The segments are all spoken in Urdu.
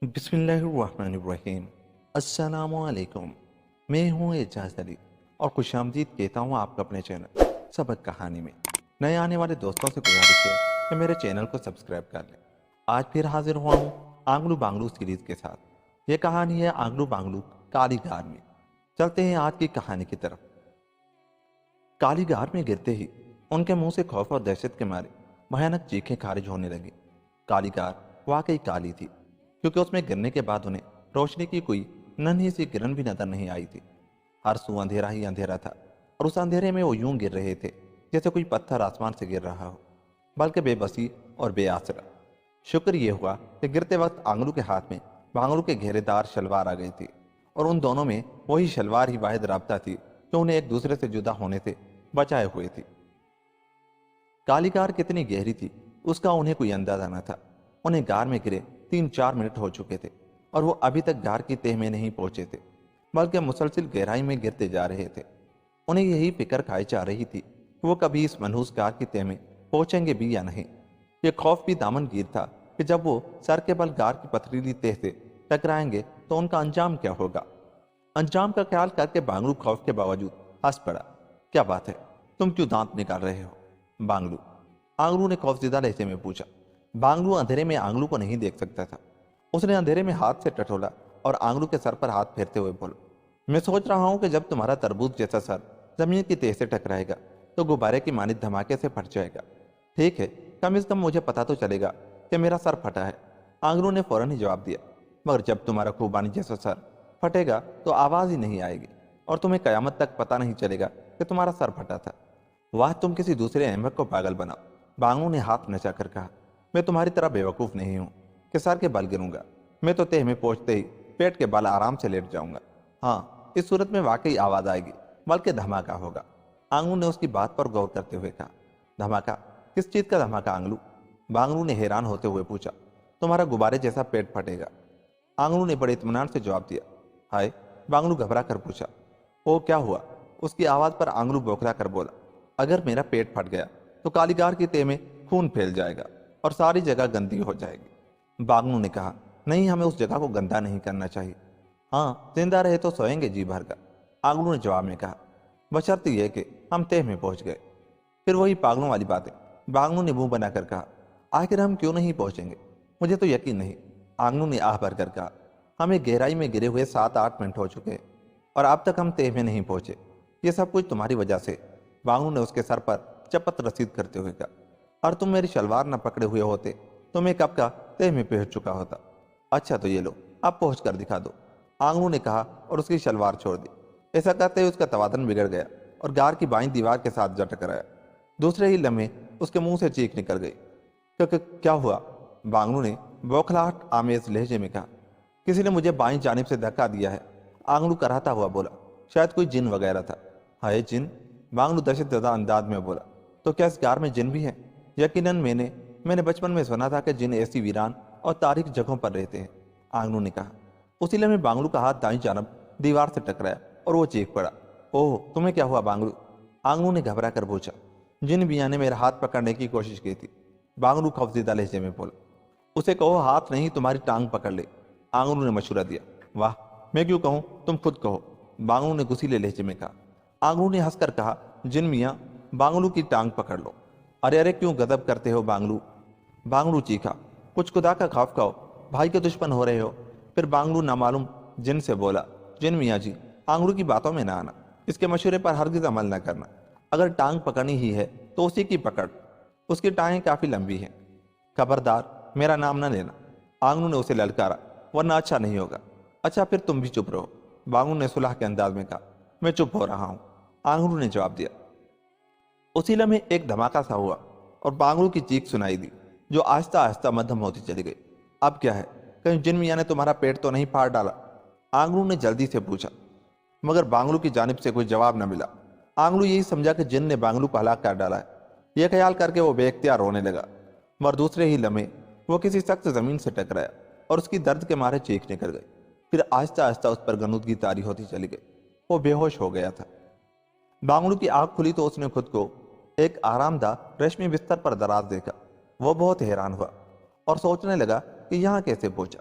بسم اللہ الرحمن الرحیم۔ السلام علیکم، میں ہوں اعجاز علی اور خوش آمدید کہتا ہوں آپ کو اپنے چینل سبق کہانی میں۔ نئے آنے والے دوستوں سے گزارش ہے کہ میرے چینل کو سبسکرائب کر لیں۔ آج پھر حاضر ہوا ہوں آنگلو بانگلو سیریز کے ساتھ۔ یہ کہانی ہے آنگلو بانگلو کالی غار میں۔ چلتے ہیں آج کی کہانی کی طرف۔ کالی غار میں گرتے ہی ان کے منہ سے خوف اور دہشت کے مارے بھیانک چیخیں خارج ہونے لگی۔ کالی غار واقعی کالی تھی، کیونکہ اس میں گرنے کے بعد انہیں روشنی کی کوئی ننھی سی کرن بھی نظر نہیں آئی تھی۔ ہر سو اندھیرا ہی اندھیرا تھا، اور اس اندھیرے میں وہ یوں گر رہے تھے جیسے کوئی پتھر آسمان سے گر رہا ہو، بلکہ بے بسی اور بے آسرا۔ شکر یہ ہوا کہ گرتے وقت آنگلو کے ہاتھ میں بانگلو کے گھیرے دار شلوار آ گئی تھی، اور ان دونوں میں وہی شلوار ہی واحد رابطہ تھی جو انہیں ایک دوسرے سے جدا ہونے سے بچائے ہوئے تھی۔ کالی غار کتنی گہری تھی اس کا انہیں کوئی اندازہ نہ تھا۔ انہیں غار میں گرے 3-4 منٹ ہو چکے تھے، اور وہ ابھی تک غار کی تہہ میں نہیں پہنچے تھے، بلکہ مسلسل گہرائی میں گرتے جا رہے تھے۔ انہیں یہی فکر کھائی جا رہی تھی کہ وہ کبھی اس منحوس غار کی تہہ میں پہنچیں گے بھی یا نہیں۔ یہ خوف بھی دامن گیر تھا کہ جب وہ سر کے بل غار کی پتھریلی تہہ سے ٹکرائیں گے تو ان کا انجام کیا ہوگا۔ انجام کا خیال کر کے بانگلو خوف کے باوجود ہنس پڑا۔ کیا بات ہے، تم کیوں دانت نکال رہے ہو بانگلو؟ آنگلو نے خوفزدہ لہجے میں پوچھا۔ بانگلو اندھیرے میں آنگلو کو نہیں دیکھ سکتا تھا۔ اس نے اندھیرے میں ہاتھ سے ٹٹولا اور آنگلو کے سر پر ہاتھ پھیرتے ہوئے بولا، میں سوچ رہا ہوں کہ جب تمہارا تربوز جیسا سر زمین کی تہہ سے ٹکرائے گا تو غبارے کی مانند دھماکے سے پھٹ جائے گا۔ ٹھیک ہے، کم از کم مجھے پتا تو چلے گا کہ میرا سر پھٹا ہے۔ آنگلو نے فوراً ہی جواب دیا، مگر جب تمہارا خوبانی جیسا سر پھٹے گا تو آواز ہی نہیں آئے گی، اور تمہیں قیامت تک پتہ نہیں چلے گا کہ تمہارا سر پھٹا تھا۔ واہ، تم کسی دوسرے احمق کو پاگل بناؤ، بانگلو نے ہاتھ نچا کر کہا۔ میں تمہاری طرح بیوقوف نہیں ہوں کہ سر کے بل گروں گا۔ میں تو تہہ میں پہنچتے ہی پیٹ کے بل آرام سے لیٹ جاؤں گا۔ ہاں، اس صورت میں واقعی آواز آئے گی، بلکہ دھماکہ ہوگا۔ آنگلو نے اس کی بات پر غور کرتے ہوئے کہا۔ دھماکہ؟ کس چیز کا دھماکہ آنگلو؟ بانگلو نے حیران ہوتے ہوئے پوچھا۔ تمہارا غبارے جیسا پیٹ پھٹے گا، آنگلو نے بڑے اطمینان سے جواب دیا۔ ہائے، بانگلو گھبرا کر پوچھا۔ او، کیا ہوا؟ اس کی آواز پر آنگلو بوکھلا کر بولا، اگر میرا پیٹ پھٹ گیا تو کالی غار کی تہہ میں خون پھیل جائے گا اور ساری جگہ گندی ہو جائے گی۔ بانگلو نے کہا، نہیں، ہمیں اس جگہ کو گندا نہیں کرنا چاہیے۔ ہاں، زندہ رہے تو سوئیں گے جی بھر کر، آنگلو نے جواب میں کہا، بشرط یہ کہ ہم تہہ میں پہنچ گئے۔ پھر وہی پاگلوں والی باتیں، بانگلو نے منہ بنا کر کہا۔ آخر ہم کیوں نہیں پہنچیں گے؟ مجھے تو یقین نہیں، آنگلو نے آہ بھر کر کہا۔ ہمیں گہرائی میں گرے ہوئے 7-8 منٹ ہو چکے ہیں، اور اب تک ہم تہہ میں نہیں پہنچے۔ یہ سب کچھ تمہاری وجہ سے، بانگلو نے اس کے سر پر چپت رسید کرتے ہوئے کہا۔ اور تم میری شلوار نہ پکڑے ہوئے ہوتے تو میں کب کا تہہ میں پہنچ چکا ہوتا۔ اچھا تو یہ لو، اب پہنچ کر دکھا دو، آنگلو نے کہا اور اس کی شلوار چھوڑ دی۔ ایسا کرتے ہوئے اس کا توازن بگڑ گیا اور غار کی بائیں دیوار کے ساتھ جا ٹکرایا۔ دوسرے ہی لمحے اس کے منہ سے چیخ نکل گئی۔ کیا ہوا؟ بانگلو نے بوکھلاہٹ آمیز لہجے میں کہا۔ کسی نے مجھے بائیں جانب سے دھکا دیا ہے، آنگلو کراہتا ہوا بولا۔ شاید کوئی جن وغیرہ تھا۔ ہائے، جن؟ بانگلو دہشت زدہ انداز میں بولا۔ تو کیا اس غار میں جن بھی ہیں؟ یقیناً، میں نے بچپن میں سنا تھا کہ جن ایسی ویران اور تاریک جگہوں پر رہتے ہیں، آنگلو نے کہا۔ اسی لمحے بانگلو کا ہاتھ دائیں جانب دیوار سے ٹکرایا اور وہ چیخ پڑا۔ اوہ، تمہیں کیا ہوا بانگلو؟ آنگلو نے گھبرا کر پوچھا۔ جن میاں نے میرا ہاتھ پکڑنے کی کوشش کی تھی، بانگلو خوفزدہ لہجے میں بولا۔ اسے کہو ہاتھ نہیں، تمہاری ٹانگ پکڑ لے، آنگلو نے مشورہ دیا۔ واہ، میں کیوں کہوں، تم خود کہو، بانگلو نے غصیلے لہجے میں کہا۔ آنگلو نے ہنس کر کہا، جن میاں، بانگلو کی ٹانگ پکڑ لو۔ ارے کیوں غضب کرتے ہو بانگلو؟ بانگلو چیخا۔ کچھ خدا کا خوف کھاؤ، بھائی کے دشمن ہو رہے ہو۔ پھر بانگلو نامعلوم جن سے بولا، جن میاں جی، آنگلو کی باتوں میں نہ آنا، اس کے مشورے پر ہرگز عمل نہ کرنا۔ اگر ٹانگ پکڑنی ہی ہے تو اسی کی پکڑ، اس کی ٹانگیں کافی لمبی ہیں۔ خبردار، میرا نام نہ لینا، آنگلو نے اسے للکارا، ورنہ اچھا نہیں ہوگا۔ اچھا، پھر تم بھی چپ رہو، بانگلو نے صلح کے انداز میں کہا۔ میں چپ ہو رہا ہوں، آنگلو نے جواب دیا۔ اسی لمحے ایک دھماکہ سا ہوا اور بانگلو کی چیخ سنائی دی، جو آہستہ آہستہ مدھم ہوتی چلی گئی۔ اب کیا ہے؟ کہیں جن میاں نے تمہارا پیٹ تو نہیں پھاڑ ڈالا؟ آنگلو نے جلدی سے پوچھا، مگر بانگلو کی جانب سے کوئی جواب نہ ملا۔ آنگلو یہی سمجھا کہ جن نے بانگلو کو ہلاک کر ڈالا ہے۔ یہ خیال کر کے وہ بے اختیار رونے لگا، مگر دوسرے ہی لمحے وہ کسی سخت زمین سے ٹکرایا اور اس کی درد کے مارے چیخ نکل گئی۔ پھر آہستہ آہستہ اس پر غنودگی طاری ہوتی چلی گئی۔ وہ بے ہوش ہو گیا تھا۔ بانگلو کی آنکھ کھلی تو اس نے خود کو ایک آرام دہ ریشمی بستر پر دراز دیکھا۔ وہ بہت حیران ہوا اور سوچنے لگا کہ یہاں کیسے پہنچا۔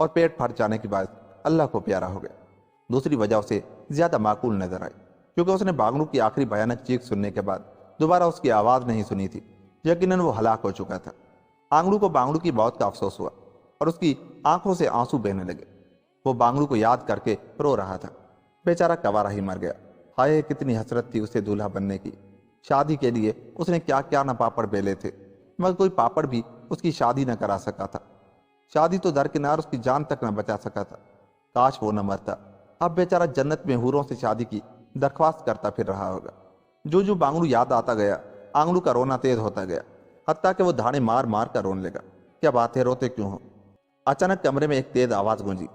اور پیٹ پھٹ جانے کے باعث اللہ کو پیارا ہو گیا۔ دوسری وجہ اسے زیادہ معقول نظر آئی کیونکہ اس نے باگنو کی آخری بھیانک چیخ سننے کے بعد دوبارہ اس کی آواز نہیں سنی تھی۔ یقیناً وہ ہلاک ہو چکا تھا۔ آنگڑو کو باگنو کی موت کا افسوس ہوا اور اس کی آنکھوں سے آنسو بہنے لگے۔ وہ باگنو کو یاد کر کے رو رہا تھا۔ بیچارہ کنوارا ہی مر گیا۔ ہائے کتنی حسرت تھی اسے دولہا بننے کی۔ شادی کے لیے اس نے کیا کیا نہ پاپڑ بیلے تھے، مگر کوئی پاپڑ بھی اس کی شادی نہ کرا سکا تھا۔ شادی تو درکنار اس کی جان تک نہ بچا سکا تھا۔ کاش وہ نہ مرتا، اب بیچارہ جنت میں حوروں سے شادی کی درخواست کرتا پھر رہا ہوگا۔ جو جو باگنو یاد آتا گیا، آنگڑو کا رونا تیز ہوتا گیا، حتیٰ کہ وہ دھاڑے مار مار کر رونے لگا۔ کیا بات ہے، روتے کیوں ہو؟ اچانک کمرے میں ایک تیز آواز گونجی۔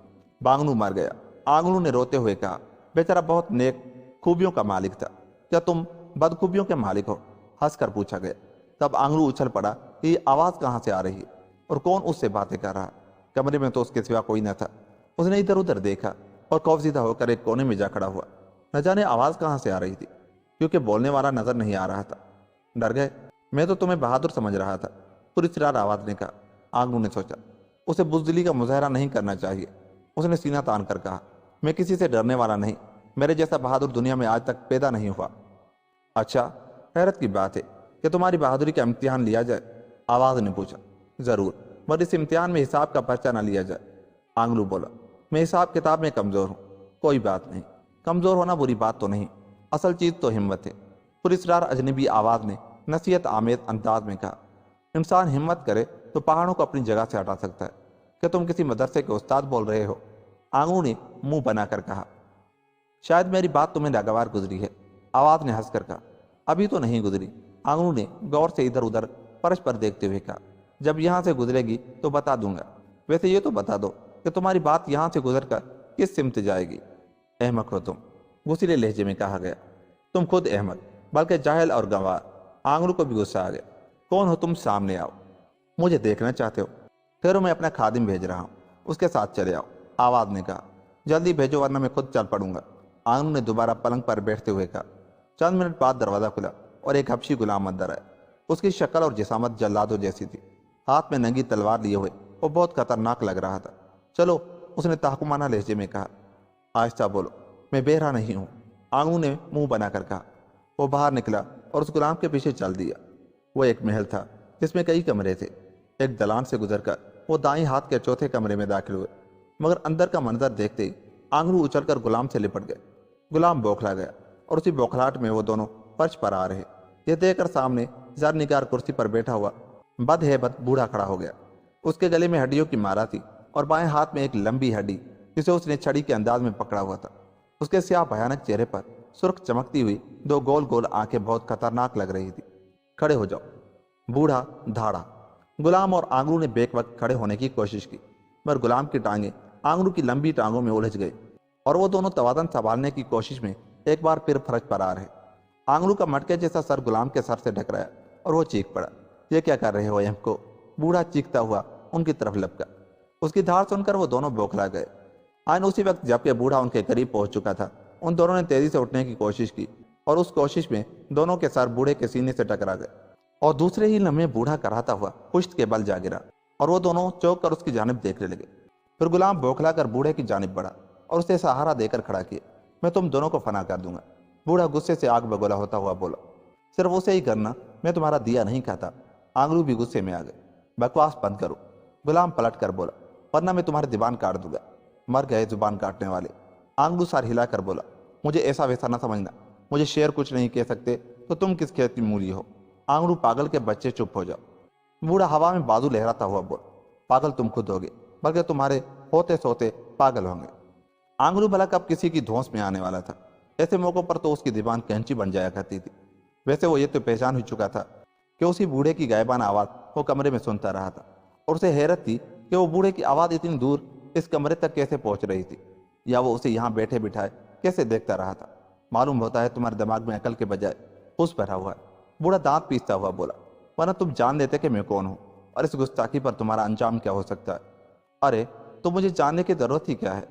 باگنو مر گیا، آنگڑو نے روتے ہوئے کہا۔ بیچارہ بہت نیک خوبیوں کا مالک تھا، کیا تم بدخوبیوں کے مالک ہو؟ ہنس کر پوچھا گیا۔ تب آنگڑو اچھل پڑا کہ یہ آواز کہاں سے آ رہی ہے اور کون اس سے باتیں کر رہا۔ کمرے میں تو اس کے سوا کوئی نہ تھا۔ اس نے ادھر ادھر دیکھا اور خوفزدہ ہو کر ایک کونے میں جا کھڑا ہوا۔ نہ جانے آواز کہاں سے آ رہی تھی، کیونکہ بولنے والا نظر نہیں آ رہا تھا۔ ڈر گئے؟ میں تو تمہیں بہادر سمجھ رہا تھا، پراسرار آواز نے کہا۔ آنگڑو نے سوچا اسے بزدلی کا مظاہرہ نہیں کرنا چاہیے۔ اس نے سینہ تان کر کہا، میں کسی سے ڈرنے والا نہیں، میرے جیسا بہادر دنیا میں آج تک پیدا نہیں ہوا۔ اچھا، حیرت کی بات ہے کہ تمہاری بہادری کا امتحان لیا جائے؟ آواز نے پوچھا۔ ضرور، مگر اس امتحان میں حساب کا پرچہ نہ لیا جائے۔ آنگڑو بولا، میں حساب کتاب میں کمزور ہوں۔ کوئی بات نہیں، کمزور ہونا بری بات تو نہیں، اصل چیز تو ہمت ہے۔ پراسرار اجنبی آواز نے نصیحت آمیز انداز میں کہا۔ انسان ہمت کرے تو پہاڑوں کو اپنی جگہ سے ہٹا سکتا ہے۔ کہ تم کسی مدرسے کے استاد بول رہے ہو؟ آنگڑو نے منہ بنا کر کہا۔ شاید میری بات تمہیں ناگوار گزری ہے، آواز نے ہنس کر کہا۔ ابھی تو نہیں گزری، آنگڑو نے غور سے ادھر ادھر فرش پر دیکھتے ہوئے کہا۔ جب یہاں سے گزرے گی تو بتا دوں گا۔ ویسے یہ تو بتا دو کہ تمہاری بات یہاں سے گزر کر کس سمت جائے گی؟ احمق ہو تم، غصیلے لہجے میں کہا گیا۔ تم خود احمق، بلکہ جاہل اور گنوار۔ آنگڑو کو بھی غصہ آ گیا۔ کون ہو تم؟ سامنے آؤ۔ مجھے دیکھنا چاہتے ہو؟ ٹھہرو، میں اپنا خادم بھیج رہا ہوں، اس کے ساتھ چلے آؤ، آواز نے کہا۔ جلدی بھیجو ورنہ میں خود چل پڑوں گا، آنگڑو نے دوبارہ پلنگ پر بیٹھتے ہوئے کہا۔ چند منٹ بعد دروازہ کھلا اور ایک حبشی غلام اندر آیا۔ اس کی شکل اور جسامت جلادوں جیسی تھی۔ ہاتھ میں ننگی تلوار لیے ہوئے وہ بہت خطرناک لگ رہا تھا۔ چلو، اس نے تحکمانہ لہجے میں کہا۔ آہستہ بولو، میں بہرا نہیں ہوں، آنگڑو نے منہ بنا کر کہا۔ وہ باہر نکلا اور اس غلام کے پیچھے چل دیا۔ وہ ایک محل تھا جس میں کئی کمرے تھے۔ ایک دلان سے گزر کر وہ دائیں ہاتھ کے چوتھے کمرے میں داخل ہوئے، مگر اندر کا منظر دیکھتے ہی آنگڑو اچل کر غلام سے لپٹ گئے۔ غلام بوکھلا گیا اور اسی بوکھلاہٹ میں وہ دونوں فرش پر آ رہے۔ یہ دیکھ کر سامنے زرنگار کرسی پر بیٹھا ہوا بد ہیبت بوڑھا کھڑا ہو گیا۔ اس کے گلے میں ہڈیوں کی مارا تھی اور بائیں ہاتھ میں ایک لمبی ہڈی جسے اس نے چھڑی کے انداز میں پکڑا ہوا تھا۔ اس کے سیاہ بھیانک چہرے پر سرخ چمکتی ہوئی دو گول گول آنکھیں بہت خطرناک لگ رہی تھی۔ کھڑے ہو جاؤ، بوڑھا دھاڑا۔ غلام اور آنگڑو نے بیک وقت کھڑے ہونے کی کوشش کی، مگر غلام کی ٹانگیں آنگڑو کی لمبی ٹانگوں میں الجھ گئی اور وہ دونوں توازن سنبھالنے کی کوشش میں ایک بار پھر فرش پر آ رہے۔ آنگڑو کا مٹکے جیسا سر غلام کے سر سے ٹکرایا اور وہ چیخ پڑا۔ یہ کیا کر رہے ہو احمق کو؟ بوڑھا چیختا ہوا ان کی طرف لپکا۔ اس کی دھاڑ سن کر وہ دونوں بوکھلا گئے۔ آئین اسی وقت جبکہ بوڑھا ان کے قریب پہنچ چکا تھا، ان دونوں نے تیزی سے اٹھنے کی کوشش کی اور اس کوشش میں دونوں کے سر بوڑھے کے سینے سے ٹکرا گئے اور دوسرے ہی لمحے بوڑھا کراتا ہوا پشت کے بل جا گرا اور وہ دونوں چوک کر اس کی جانب دیکھنے لگے۔ پھر غلام بوکھلا کر بوڑھے کی جانب بڑھا اور اسے سہارا دے کر کھڑا کیا۔ میں تم دونوں کو فنا کر دوں گا، بوڑھا غصے سے آگ بگولا ہوتا ہوا بولا۔ صرف اسے ہی کرنا، میں تمہارا دیا نہیں کھاتا۔ آنگڑو بھی غصے میں آ گئے۔ بکواس بند کرو، غلام پلٹ کر بولا، ورنہ میں تمہاری زبان کاٹ دوں گا۔ مر گئے زبان کاٹنے والے، آنگڑو سر ہلا کر بولا۔ مجھے ایسا ویسا نہ سمجھنا، مجھے شیر کچھ نہیں کہہ سکتے تو تم کس کھیت کی مولی ہو؟ آنگڑو پاگل کے بچے، چپ ہو جاؤ۔ بوڑھا ہوا میں بازو لہراتا ہوا بولا۔ پاگل تم خود ہوگے، بلکہ تمہارے ہوتے سوتے پاگل ہوں گے۔ آنگڑو بھلا کب کسی کی دھونس میں آنے والا تھا؟ ایسے موقعوں پر تو اس کی زبان کینچی بن جایا کرتی تھی۔ ویسے وہ یہ تو پہچان ہو چکا تھا کہ اسی بوڑھے کی غائبانہ آواز وہ کمرے میں سنتا رہا تھا، اور اسے حیرت تھی کہ وہ بوڑھے کی آواز اتنی دور اس کمرے تک کیسے پہنچ رہی تھی، یا وہ اسے یہاں بیٹھے بٹھائے کیسے دیکھتا رہا تھا۔ معلوم ہوتا ہے تمہارے دماغ میں عقل کے بجائے خوش بھرا ہوا ہے، بوڑھا دانت پیستا ہوا بولا، ورنہ تم جان لیتے کہ میں کون ہوں اور اس گستاخی پر تمہارا انجام کیا ہو سکتا ہے۔ ارے تو مجھے جاننے کی ضرورت ہی کیا ہے،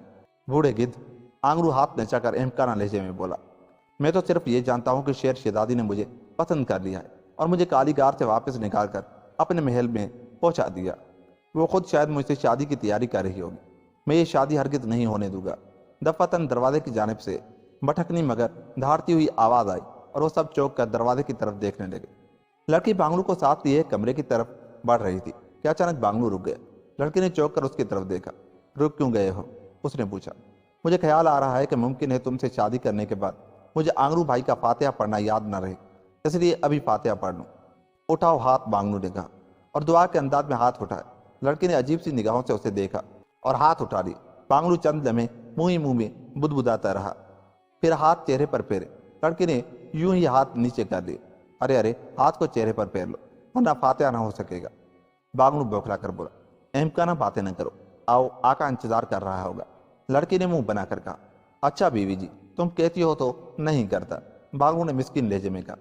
بوڑھے گدھ، آنگڑو ہاتھ نچا کر احمقانہ لہجے میں بولا۔ میں تو صرف یہ جانتا ہوں کہ شیر شہزادی نے مجھے پسند کر لیا ہے اور مجھے کالی گار سے واپس نکال کر اپنے محل میں پہنچا دیا۔ وہ خود شاید مجھ سے شادی کی تیاری کر رہی ہوگی، میں یہ شادی ہرگز نہیں ہونے دوں گا۔ دفعتاً دروازے کی جانب سے بھٹکنی مگر دھاڑتی ہوئی آواز آئی اور وہ سب چوک کر دروازے کی طرف دیکھنے لگے۔ لڑکی بانگلو کو ساتھ لیے کمرے کی طرف بڑھ رہی تھی کہ اچانک بانگلو رک گیا۔ لڑکی نے چوک کر اس کی طرف دیکھا۔ رک کیوں گئے ہو؟ اس نے پوچھا۔ مجھے خیال آ رہا ہے کہ ممکن ہے تم سے شادی کرنے کے بعد مجھے آنگلو بھائی کا فاتحہ پڑھنا یاد نہ رہے، اس لیے ابھی فاتحہ پڑھ لوں۔ اٹھاؤ ہاتھ، بانگلو نے کہا اور دعا کے انداز میں ہاتھ اٹھائے۔ لڑکی نے عجیب سی نگاہوں سے اسے دیکھا اور ہاتھ اٹھا لی۔ بانگلو چند لمحے منہ میں بدبداتا رہا، پھر ہاتھ چہرے پر پھیرے۔ لڑکی نے یوں ہی ہاتھ نیچے کر لیے۔ ارے ہاتھ کو چہرے پر پھیر لو ورنہ فاتحہ نہ ہو سکے گا۔ بانگلو بوکھلا کر بولا۔ احمقانہ باتیں نہ کرو، آؤ آقا انتظار کر رہا ہوگا۔ لڑکی نے منہ بنا کر کہا۔ اچھا بیوی جی، تم کہتی ہو تو نہیں کرتا، بانگلو نے مسکین لہجے میں کہا۔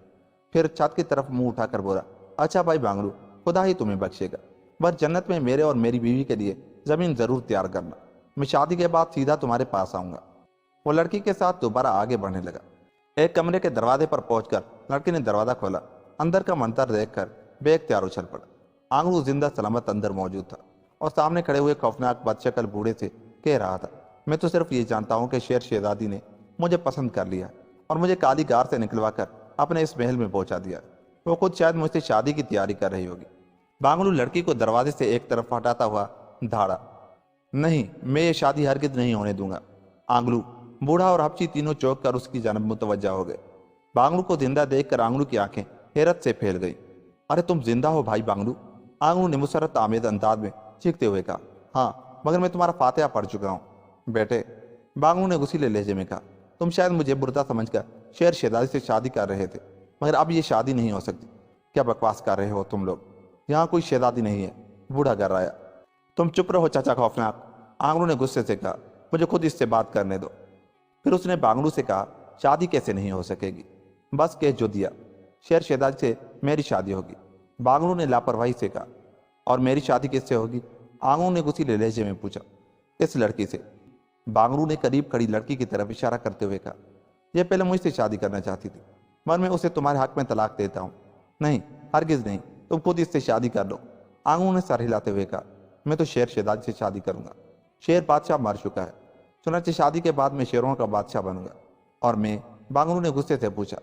پھر چھت کی طرف منہ اٹھا کر بولا۔ اچھا بھائی بانگلو، خدا ہی تمہیں بخشے گا، بس جنت میں میرے اور میری بیوی کے لیے زمین ضرور تیار کرنا، میں شادی کے بعد سیدھا تمہارے پاس آؤں گا۔ وہ لڑکی کے ساتھ دوبارہ آگے بڑھنے لگا۔ ایک کمرے کے دروازے پر پہنچ کر لڑکی نے دروازہ کھولا۔ اندر کا منظر دیکھ کر بے اختیار اچھل پڑا۔ آنگلو زندہ سلامت اندر موجود تھا اور سامنے کھڑے ہوئے خوفناک بدشکل بوڑھے سے کہہ رہا تھا، میں تو صرف یہ جانتا ہوں کہ شیر شہزادی نے مجھے پسند کر لیا اور مجھے کالی گار سے نکلوا کر اپنے اس محل میں پہنچا دیا۔ وہ خود شاید مجھ سے شادی کی تیاری کر رہی ہوگی۔ بانگلو لڑکی کو دروازے سے ایک طرف ہٹاتا ہوا دھاڑا۔ نہیں، میں یہ شادی ہرگز نہیں ہونے دوں گا۔ آنگلو، بوڑھا اور حبشی تینوں چوک کر اس کی جانب متوجہ ہو گئے۔ بانگلو کو زندہ دیکھ کر آنگلو کی آنکھیں حیرت سے پھیل گئیں۔ ارے تم زندہ ہو بھائی بانگلو؟ آنگلو نے مسرت آمیز انداز میں چیختے ہوئے کہا۔ ہاں، مگر میں تمہارا فاتحہ پڑھ چکا ہوں بیٹے، بانگلو نے غصیلے لہجے میں کہا۔ تم شاید مجھے بردا سمجھ کر شیر شہزادی سے شادی کر رہے تھے، مگر اب یہ شادی نہیں ہو سکتی۔ کیا بکواس کر رہے ہو تم لوگ؟ یہاں کوئی شہزادی نہیں ہے، بوڑھا گرایا۔ تم چپ رہو چچا خوفناک، آنگلو نے غصے سے کہا، مجھے خود اس سے بات کرنے دو۔ پھر اس نے بانگلو سے کہا، شادی کیسے نہیں ہو سکے گی؟ بس کہہ جو دیا، شیر شہزادی سے میری شادی ہوگی۔ بانگلو نے لاپرواہی سے کہا۔ اور میری شادی کس سے ہوگی؟ آنگلو نے غصیلے لہجے میں پوچھا۔ اس لڑکی سے۔ بانگلو نے قریب کھڑی لڑکی کی طرف اشارہ کرتے ہوئے کہا، یہ پہلے مجھ سے شادی کرنا چاہتی تھی، مگر میں اسے تمہارے حق میں طلاق دیتا ہوں۔ نہیں، ہرگز نہیں، تم خود اس سے شادی کر لو۔ آنگلو نے سر ہلاتے ہوئے کہا، میں تو شیر شہزادی سے شادی کروں گا۔ شیر بادشاہ مر چکا ہے، چنانچہ شادی کے بعد میں شیروں کا بادشاہ بنوں گا۔ اور میں؟ بانگلو نے غصے سے پوچھا۔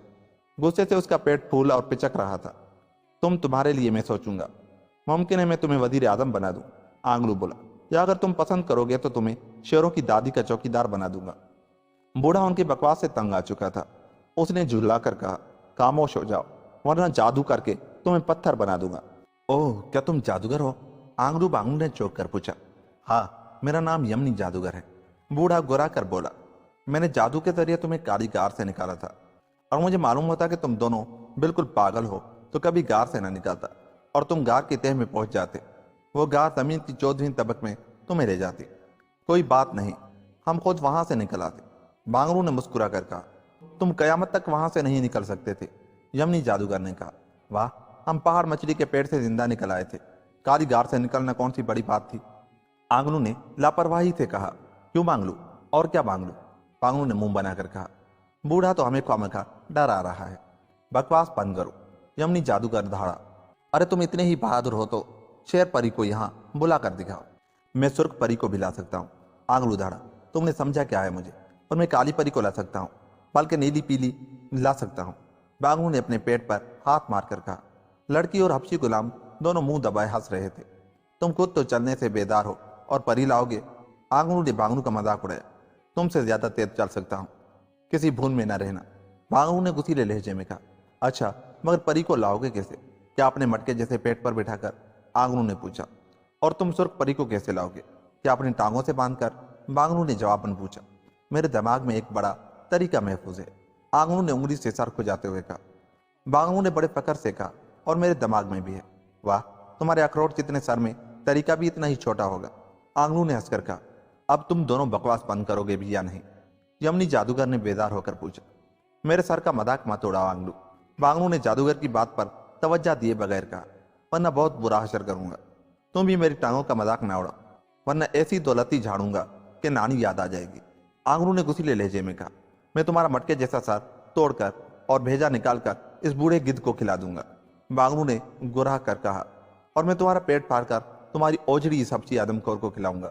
غصے سے اس کا پیٹ پھول اور پچک رہا تھا۔ تمہارے لیے میں سوچوں گا، ممکن ہے میں تمہیں وزیر اعظم بنا دوں، آنگلو بولا، یا اگر تم پسند کرو گے تو تمہیں شیروں کی دادی کا چوکیدار بنا دوں گا۔ بوڑھا ان کی بکواس سے تنگ آ چکا تھا۔ اس نے جھلا کر کہا، خاموش ہو جاؤ ورنہ جادو کر کے تمہیں پتھر بنا دوں گا۔ اوہ، کیا تم جادوگر ہو؟ بانگلو نے چوک کر پوچھا۔ ہاں، میرا نام یمنی جادوگر ہے، بوڑھا گرا کر بولا۔ میں نے جادو کے ذریعے تمہیں کالی گار سے نکالا تھا، اور مجھے معلوم ہوتا کہ تم دونوں بالکل پاگل ہو تو کبھی گار سے نہ نکالتا اور تم گار کی تہ میں پہنچ جاتے۔ وہ گار زمین کی 14ویں طبق میں تمہیں لے جاتی۔ کوئی بات نہیں، ہم خود وہاں سے نکل آتے، بانگلو نے مسکرا کر کہا۔ تم قیامت تک وہاں سے نہیں نکل سکتے تھے، یمنی جادوگر نے کہا۔ واہ، ہم پہاڑ مچھلی کے پیٹ سے زندہ نکل آئے تھے، کالی گار سے نکلنا کون سی بڑی بات تھی؟ آنگلو نے لاپرواہی سے کہا۔ کیوں بانگلو؟ اور کیا بانگلو؟ بانگلو نے منہ بنا کر کہا۔ بوڑھا تو ہمیں خواہ ڈر آ رہا ہے، بکواس بند کرو، یمنی جادوگر دھاڑا۔ ارے تم اتنے ہی بہادر ہو تو شیر پری کو یہاں بلا کر دکھاؤ، میں سرخ پری کو بھی لا سکتا ہوں۔ آنگلو دھاڑا، تم نے سمجھا کیا ہے مجھے؟ اور میں کالی پری کو لا سکتا ہوں، بلکہ نیلی پیلی لا سکتا ہوں۔ بانگلو نے اپنے پیٹ پر ہاتھ مار کر کہا۔ لڑکی اور حبشی غلام دونوں منہ دبائے ہنس رہے تھے۔ تم خود تو چلنے سے بیدار ہو اور پری لاؤ گے؟ آنگلو نے بانگلو کا مذاق اڑایا۔ تم سے زیادہ تیز چل سکتا ہوں، کسی بھون میں نہ رہنا، بانگلو نے غصیلے لہجے میں کہا۔ اچھا، مگر پری کو لاؤ گے کیسے؟ کیا اپنے مٹکے جیسے پیٹ پر بٹھا کر؟ آنگلو نے پوچھا۔ اور تم سرخ پری کو کیسے لاؤ گے؟ کیا اپنی ٹانگوں سے باندھ کر؟ بانگلو نے جواباً پوچھا۔ میرے دماغ میں ایک بڑا طریقہ محفوظ ہے، آنگلو نے انگلی سے سر کھجاتے ہوئے کہا۔ بانگلو نے بڑے فخر سے کہا، اور میرے دماغ میں بھی ہے۔ واہ، تمہارے اخروٹ جتنے سر میں طریقہ بھی اتنا ہی چھوٹا ہوگا، آنگلو نے ہنس کر کہا۔ اب تم دونوں بکواس بند کرو گے بھی یا نہیں؟ یمنی جادوگر نے بیدار ہو کر پوچھا۔ میرے سر کا مذاق مت اڑاؤ آنگلو، بانگلو نے جادوگر کی بات پر توجہ دیے بغیر کہا، ورنہ بہت برا حشر کروں گا۔ تم بھی میری ٹانگوں کا مذاق نہ اڑاؤ، ورنہ ایسی دولتی جھاڑوں گا کہ نانی یاد آ جائے گی، آنگلو نے غصیلے لہجے میں کہا۔ میں تمہارا مٹکے جیسا سر توڑ کر اور بھیجا نکال کر اس بوڑھے گدھ کو کھلا دوں گا، بانگلو نے گرا کر کہا۔ اور میں تمہارا پیٹ پھاڑ کر تمہاری اوجڑی اس حبشی آدم خور کو کھلاؤں گا۔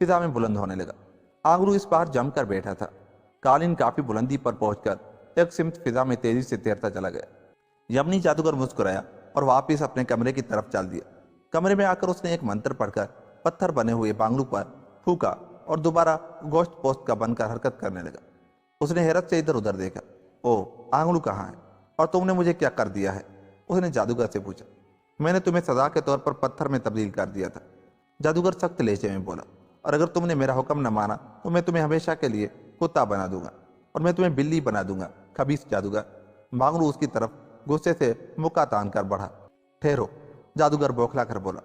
فضا میں بلند ہونے لگا۔ آنگرو اس بار جم کر بیٹھا تھا۔ قالین کافی بلندی پر پہنچ کر ایک سمت فضا میں تیزی سے تیرتا چلا گیا۔ یمنی جادوگر مسکرایا اور واپس اپنے کمرے کی طرف چل دیا۔ کمرے میں آ کر اس نے ایک منتر پڑھ کر پتھر بنے ہوئے بانگلو پر پھونکا اور دوبارہ گوشت پوست کا بن کر حرکت کرنے لگا۔ اس نے حیرت سے ادھر ادھر دیکھا۔ او آنگلو کہاں ہے اور تم نے مجھے کیا کر دیا ہے؟ اس نے جادوگر سے پوچھا۔ میں نے تمہیں سزا کے طور پر پتھر میں تبدیل کر دیا تھا، جادوگر سخت لہجے میں بولا، اور اگر تم نے میرا حکم نہ مانا تو میں تمہیں ہمیشہ کے لیے کتا بنا دوں گا اور میں تمہیں بلی بنا دوں گا، خبیث جادوگر۔ بانگلو اس کی طرف غصے سے مکہ تان کر بڑھا۔ ٹھہرو، جادوگر بوکھلا کر بولا،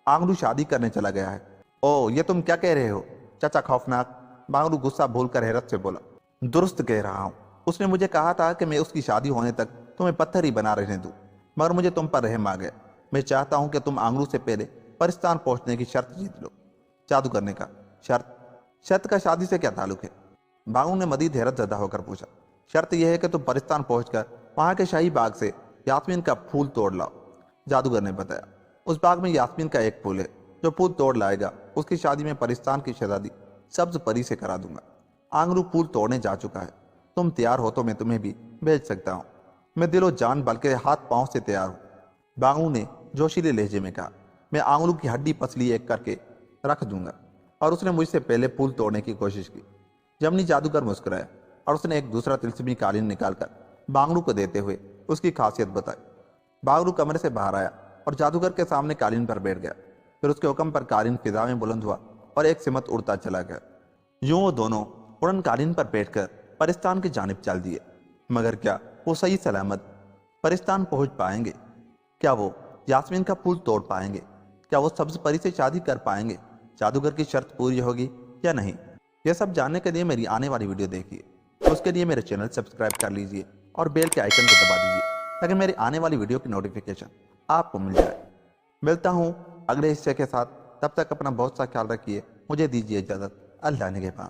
آنگلو شادی کرنے چلا گیا ہے۔ او یہ تم کیا کہہ رہے ہو چچا خوفناک؟ بانگلو غصہ بھول کر حیرت سے بولا، درست کہہ رہا ہوں، اس نے مجھے کہا تھا کہ میں اس کی شادی ہونے تک تمہیں پتھر ہی بنا رہنے دوں، مگر مجھے تم پر رحم آ گیا۔ میں چاہتا ہوں کہ تم آنگلو سے پہلے پرستان پہنچنے کی شرط جیت لو۔ جادوگر نے کہا، شرط کا شادی سے کیا تعلق ہے؟ بانگلو نے مزید حیرت زدہ ہو کر پوچھا۔ شرط یہ ہے کہ تم پرستان پہنچ کر وہاں کے شاہی باغ سے یاسمین کا پھول توڑ لاؤ۔ جادوگر نے بتایا، اس باغ میں یاسمین کا ایک پھول ہے، جو پھول توڑ لائے گا اس کی شادی میں پرستان کی شہزادی سبز پری سے کرا دوں گا۔ آنگلو پھول توڑنے جا چکا ہے، تم تیار ہو تو میں تمہیں بھی بھیج سکتا ہوں۔ میں دل و جان بلکہ ہاتھ پاؤں سے تیار ہوں، بانگلو نے جوشیلے لہجے میں کہا۔ میں آنگلو کی ہڈی پسلی ایک کر کے رکھ دوں گا، اور اس نے مجھ سے پہلے پھول توڑنے کی کوشش کی۔ یمنی جادوگر مسکرایا اور اس نے ایک دوسرا تلسمی قالین نکال کر بانگلو کو دیتے ہوئے اس کی خاصیت بتائی۔ بانگلو کمرے سے باہر آیا اور جادوگر کے سامنے قالین پر بیٹھ گیا۔ پھر اس کے حکم پر قالین فضا میں بلند ہوا اور ایک سمت اڑتا چلا گیا۔ یوں وہ دونوں اڑن قالین پر بیٹھ کر پرستان کی جانب چل دیے، مگر کیا وہ صحیح سلامت پرستان پہنچ پائیں گے؟ کیا وہ یاسمین کا پھول توڑ پائیں گے؟ کیا وہ سبز پری سے شادی کر پائیں گے؟ جادوگر کی شرط پوری ہوگی یا نہیں؟ یہ سب جاننے کے لیے میری آنے والی ویڈیو دیکھیے۔ اس کے لیے میرے چینل سبسکرائب کر لیجئے اور بیل کے آئیکن کو دبا دیجئے تاکہ میری آنے والی ویڈیو کی نوٹیفیکیشن آپ کو مل جائے۔ ملتا ہوں اگلے حصے کے ساتھ، تب تک اپنا بہت سا خیال رکھیے۔ مجھے دیجیے اجازت، اللہ نگہباں۔